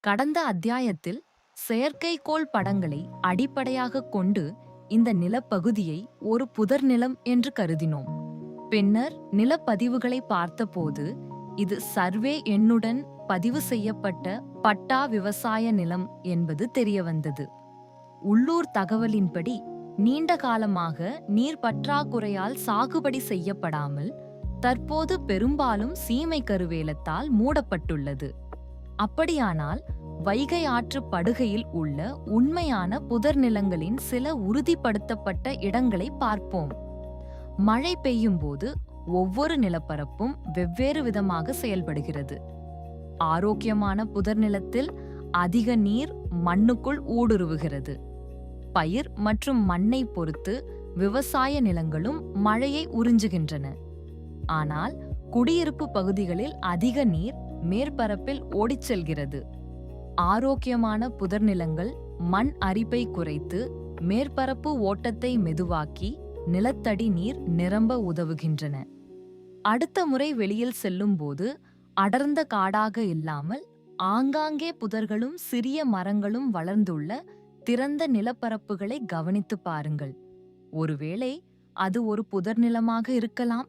கடந்த அத்தியாயத்தில் செயற்கைக்கோள் படங்களை அடிப்படையாகக் கொண்டு இந்த நிலப்பகுதியை ஒரு புதர் நிலம் என்று கருதினோம். பின்னர் நிலப்பதிவுகளை பார்த்தபோது இது சர்வே எண்ணுடன் பதிவு செய்யப்பட்ட பட்டா விவசாய நிலம் என்பது தெரியவந்தது. உள்ளூர் தகவலின்படி நீண்ட காலமாக நீர் பற்றாக்குறையால் சாகுபடி செய்யப்படாமல் தற்போது பெரும்பாலும் சீமை கருவேலத்தால் மூடப்பட்டுள்ளது. அப்படியானால் வைகை ஆற்று படுகையில் உள்ள உண்மையான புதர் நிலங்களின் சில உறுதிப்படுத்தப்பட்ட இடங்களை பார்ப்போம். மழை பெய்யும் போது ஒவ்வொரு நிலப்பரப்பும் வெவ்வேறு விதமாக செயல்படுகிறது. ஆரோக்கியமான புதர் நிலத்தில் அதிக நீர் மண்ணுக்குள் ஊடுருவுகிறது. பயிர் மற்றும் மண்ணை பொறுத்து விவசாய நிலங்களும் மழையை உறிஞ்சுகின்றன. ஆனால் குடியிருப்பு பகுதிகளில் அதிக நீர் மேற்பரப்பில் ஓடிச் செல்கிறது. ஆரோக்கியமான புதர் நிலங்கள் மண் அரிப்பை குறைத்து மேற்பரப்பு ஓட்டத்தை மெதுவாக்கி நிலத்தடி நீர் நிரம்ப உதவுகின்றன. அடுத்த முறை வெளியில் செல்லும்போது அடர்ந்த காடாக இல்லாமல் ஆங்காங்கே புதர்களும் சிறிய மரங்களும் வளர்ந்துள்ள திறந்த நிலப்பரப்புகளை கவனித்து பாருங்கள். ஒருவேளை அது ஒரு புதர் நிலமாக இருக்கலாம்.